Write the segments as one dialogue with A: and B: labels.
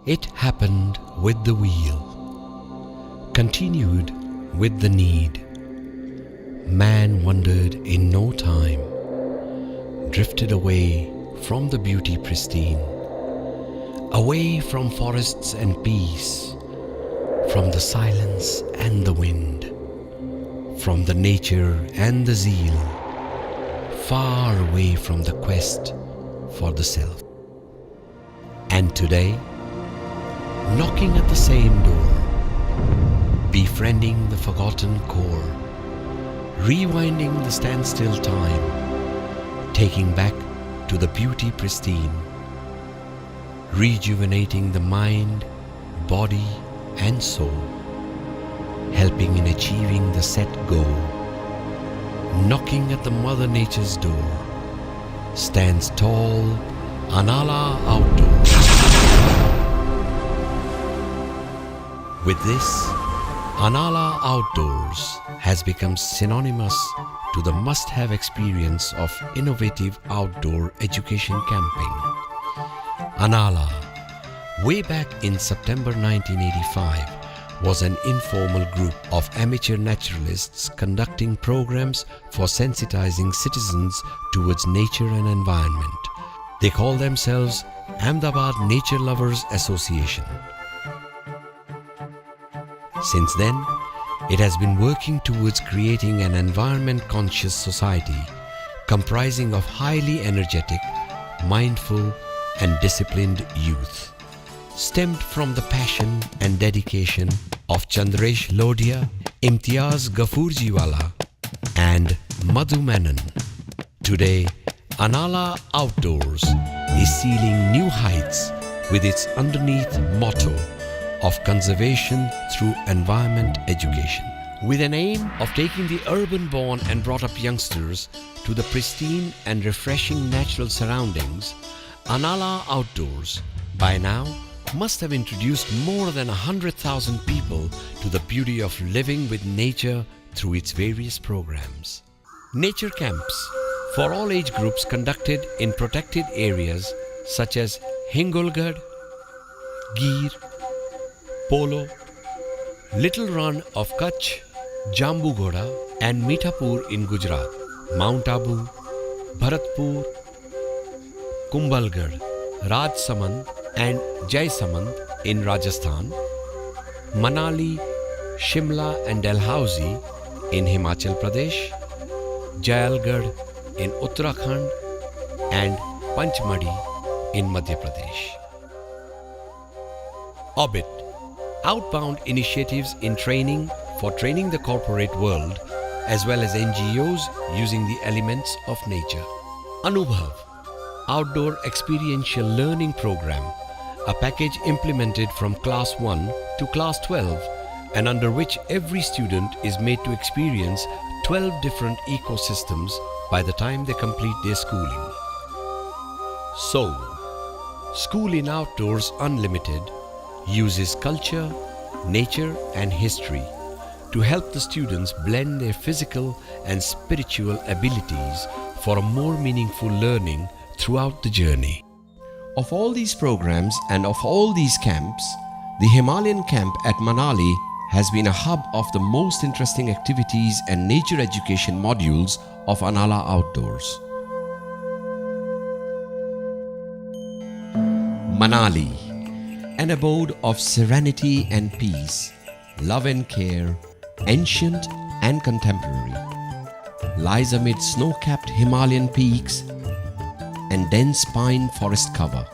A: It happened with the wheel, continued with the need. Man wandered in no time, drifted away from the beauty pristine, away from forests and peace, from the silence and the wind, from the nature and the zeal, far away from the quest for the self. And today, knocking at the same door, befriending the forgotten core, rewinding the standstill time, taking back to the beauty pristine, rejuvenating the mind, body and soul, helping in achieving the set goal, knocking at the Mother Nature's door, stands tall Anala Outdoors. With this, Anala Outdoors has become synonymous to the must-have experience of innovative outdoor education camping. Anala, way back in September 1985, was an informal group of amateur naturalists conducting programs for sensitizing citizens towards nature and environment. They call themselves Ahmedabad Nature Lovers Association. Since then, it has been working towards creating an environment-conscious society comprising of highly energetic, mindful and disciplined youth, stemmed from the passion and dedication of Chandresh Lodhia, Imtiaz Ghafoorjiwala and Madhu Menon. Today, Anala Outdoors is sealing new heights with its underneath motto of conservation through environment education, with an aim of taking the urban-born and brought-up youngsters to the pristine and refreshing natural surroundings. Anala Outdoors by now must have introduced more than 100,000 people to the beauty of living with nature through its various programs. Nature camps for all age groups conducted in protected areas such as Hingolgarh, Gir, Polo, Little Run of Kutch, Jambu Ghoda and Mithapur in Gujarat, Mount Abu, Bharatpur, Kumbhalgarh, Rajsamand and Jaisamand in Rajasthan, Manali, Shimla and Dalhousie in Himachal Pradesh, Jayalgarh in Uttarakhand and Panchmadi in Madhya Pradesh. Orbit outbound initiatives in training the corporate world as well as NGOs using the elements of nature. Anubhav, outdoor experiential learning program, a package implemented from class 1 to class 12 and under which every student is made to experience 12 different ecosystems by the time they complete their schooling. Soul, School in Outdoors Unlimited, uses culture, nature and history to help the students blend their physical and spiritual abilities for a more meaningful learning throughout the journey. Of all these programs and of all these camps, the Himalayan camp at Manali has been a hub of the most interesting activities and nature education modules of Anala Outdoors. Manali, an abode of serenity and peace, love and care, ancient and contemporary, lies amid snow-capped Himalayan peaks and dense pine forest cover.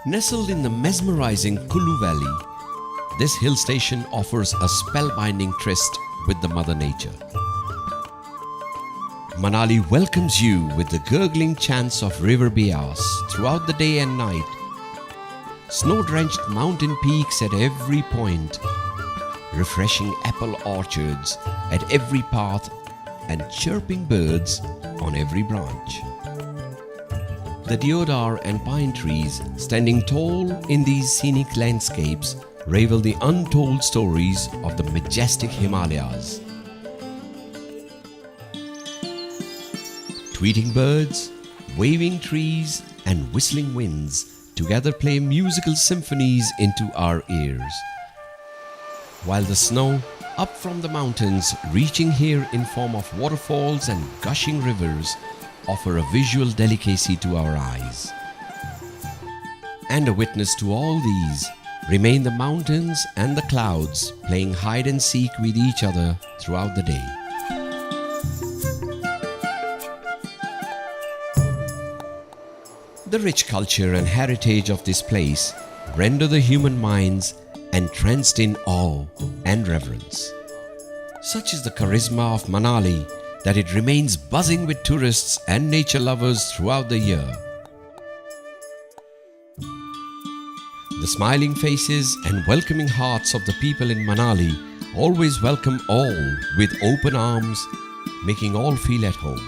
A: Nestled in the mesmerizing Kulu Valley, this hill station offers a spellbinding tryst with the Mother Nature. Manali welcomes you with the gurgling chants of River Beas throughout the day and night, snow-drenched mountain peaks at every point, refreshing apple orchards at every path and chirping birds on every branch. The deodar and pine trees standing tall in these scenic landscapes reveal the untold stories of the majestic Himalayas. Tweeting birds, waving trees and whistling winds together play musical symphonies into our ears. While the snow up from the mountains reaching here in form of waterfalls and gushing rivers offer a visual delicacy to our eyes. And a witness to all these remain the mountains and the clouds playing hide and seek with each other throughout the day. The rich culture and heritage of this place render the human minds entranced in awe and reverence. Such is the charisma of Manali that it remains buzzing with tourists and nature lovers throughout the year. The smiling faces and welcoming hearts of the people in Manali always welcome all with open arms, making all feel at home.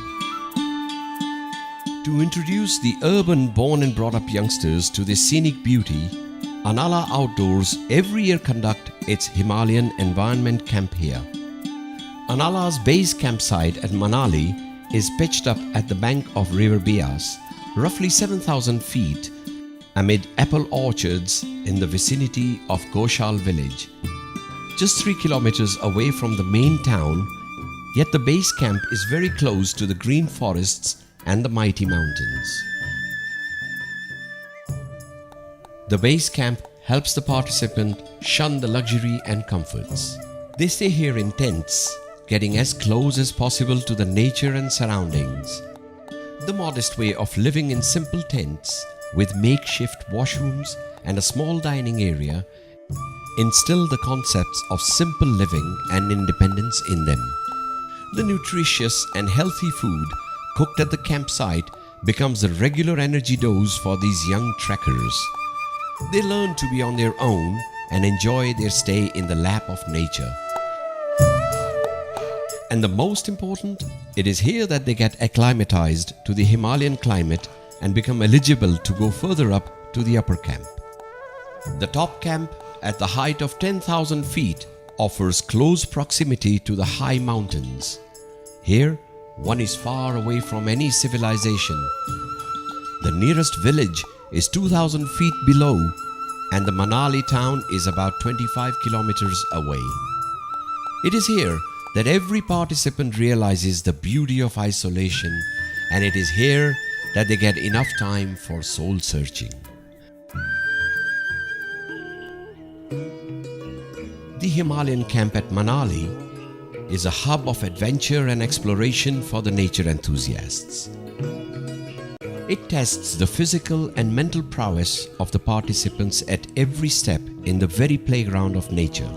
A: To introduce the urban born and brought up youngsters to this scenic beauty, Anala Outdoors every year conduct its Himalayan Environment Camp here. Anala's base campsite at Manali is pitched up at the bank of River Beas, roughly 7,000 feet, amid apple orchards in the vicinity of Goshal village. Just 3 kilometers away from the main town, yet the base camp is very close to the green forests and the mighty mountains. The base camp helps the participant shun the luxury and comforts. They stay here in tents, getting as close as possible to the nature and surroundings. The modest way of living in simple tents with makeshift washrooms and a small dining area instill the concepts of simple living and independence in them. The nutritious and healthy food cooked at the campsite becomes a regular energy dose for these young trekkers. They learn to be on their own and enjoy their stay in the lap of nature. And the most important, it is here that they get acclimatized to the Himalayan climate and become eligible to go further up to the upper camp. The top camp, at the height of 10,000 feet, offers close proximity to the high mountains. Here, one is far away from any civilization. The nearest village is 2,000 feet below, and the Manali town is about 25 kilometers away. It is here that every participant realizes the beauty of isolation, and it is here that they get enough time for soul searching. The Himalayan camp at Manali is a hub of adventure and exploration for the nature enthusiasts. It tests the physical and mental prowess of the participants at every step in the very playground of nature.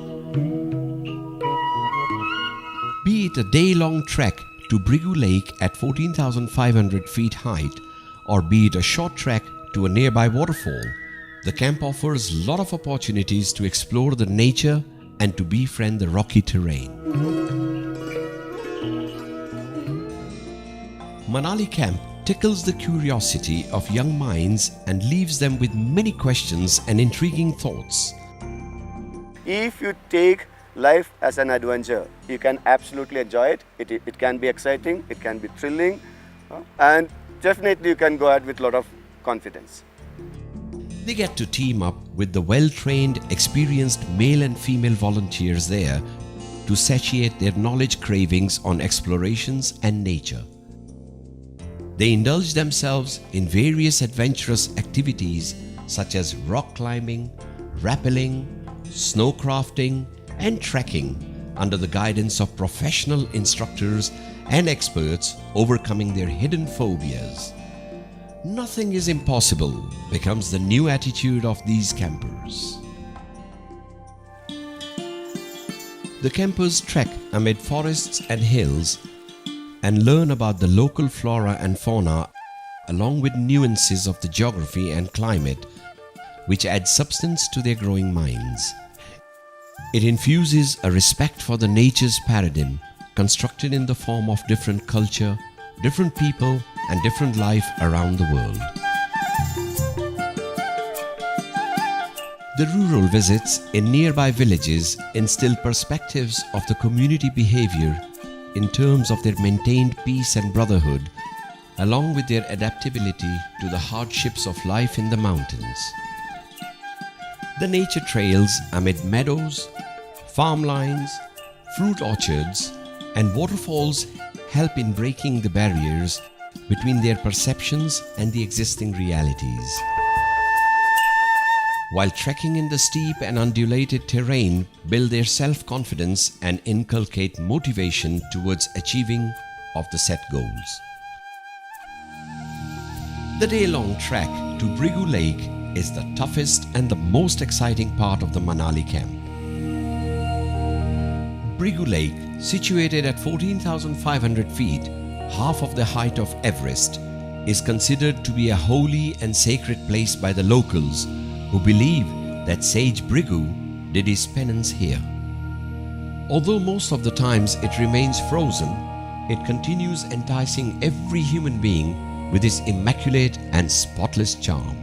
A: Be it a day-long trek to Brigu Lake at 14,500 feet height, or be it a short trek to a nearby waterfall, the camp offers a lot of opportunities to explore the nature and to befriend the rocky terrain. Manali camp tickles the curiosity of young minds and leaves them with many questions and intriguing thoughts.
B: If you take life as an adventure, you can absolutely enjoy it. It can be exciting, it can be thrilling, and definitely you can go ahead with a lot of confidence.
A: They get to team up with the well-trained, experienced male and female volunteers there to satiate their knowledge cravings on explorations and nature. They indulge themselves in various adventurous activities such as rock climbing, rappelling, snow crafting, and trekking under the guidance of professional instructors and experts overcoming their hidden phobias. Nothing is impossible becomes the new attitude of these campers. The campers trek amid forests and hills and learn about the local flora and fauna along with nuances of the geography and climate, which add substance to their growing minds. It infuses a respect for the nature's paradigm, constructed in the form of different culture, different people, and different life around the world. The rural visits in nearby villages instill perspectives of the community behavior in terms of their maintained peace and brotherhood, along with their adaptability to the hardships of life in the mountains. The nature trails amid meadows, farmlands, fruit orchards, and waterfalls help in breaking the barriers between their perceptions and the existing realities. While trekking in the steep and undulated terrain build their self-confidence and inculcate motivation towards achieving of the set goals. The day-long trek to Brigu Lake is the toughest and the most exciting part of the Manali camp. Brigu Lake, situated at 14,500 feet, half of the height of Everest, is considered to be a holy and sacred place by the locals who believe that sage Brigu did his penance here. Although most of the times it remains frozen, it continues enticing every human being with its immaculate and spotless charm.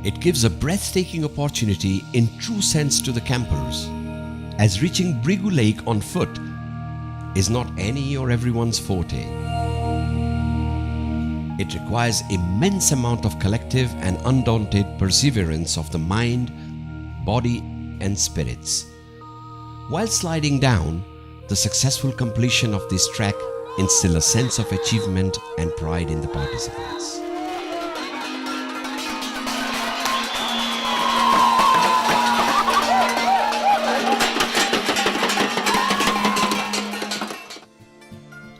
A: It gives a breathtaking opportunity in true sense to the campers, as reaching Brigu Lake on foot is not any or everyone's forte. It requires immense amount of collective and undaunted perseverance of the mind, body and spirits. While sliding down, the successful completion of this trek instills a sense of achievement and pride in the participants.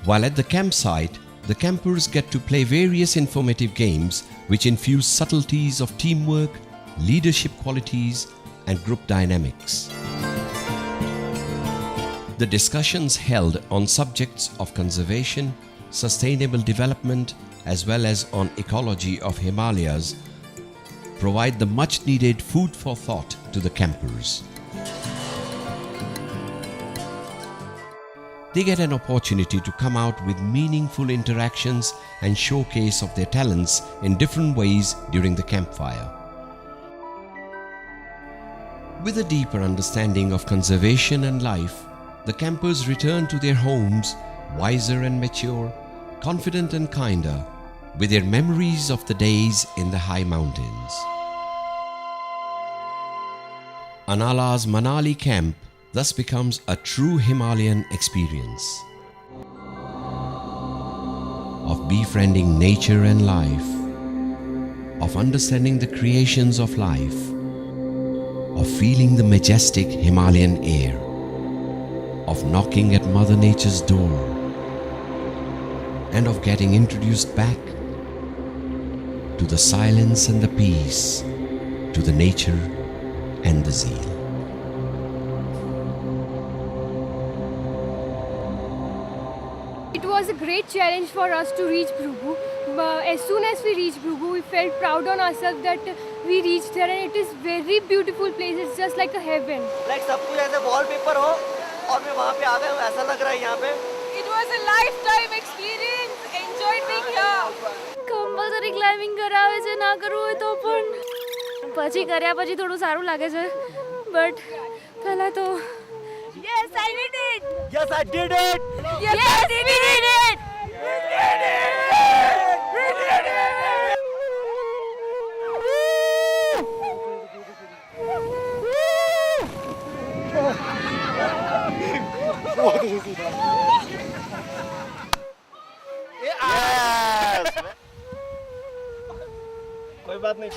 A: While at the campsite, the campers get to play various informative games which infuse subtleties of teamwork, leadership qualities, and group dynamics. The discussions held on subjects of conservation, sustainable development, as well as on ecology of Himalayas provide the much needed food for thought to the campers. They get an opportunity to come out with meaningful interactions and showcase of their talents in different ways during the campfire. With a deeper understanding of conservation and life, the campers return to their homes wiser and mature, confident and kinder, with their memories of the days in the high mountains. Anala's Manali camp thus becomes a true Himalayan experience of befriending nature and life, of understanding the creations of life, of feeling the majestic Himalayan air, of knocking at Mother Nature's door, and of getting introduced back to the silence and the peace, to the nature and the zeal.
C: It was a great challenge for us to reach Brigu. As soon as we reached Brigu, we felt proud on ourselves that we reached there, and it is very beautiful place. It's just like a heaven.
D: Like सब कुछ ऐसे wallpaper हो और मैं वहाँ पे आ गया हूँ, ऐसा लग रहा है यहाँ पे.
E: It was a lifetime experience. Enjoyed being here.
C: Compulsory climbing કરાવે છે, ના કરવું હોય તો પણ પછી કર્યા પછી થોડું સારું લાગે છે, બટ પહેલા તો
E: Yes, I did it.
D: Yes, I did it.
E: Yes, we did it. We did it. We did it.
D: Yes. कोई बात नहीं.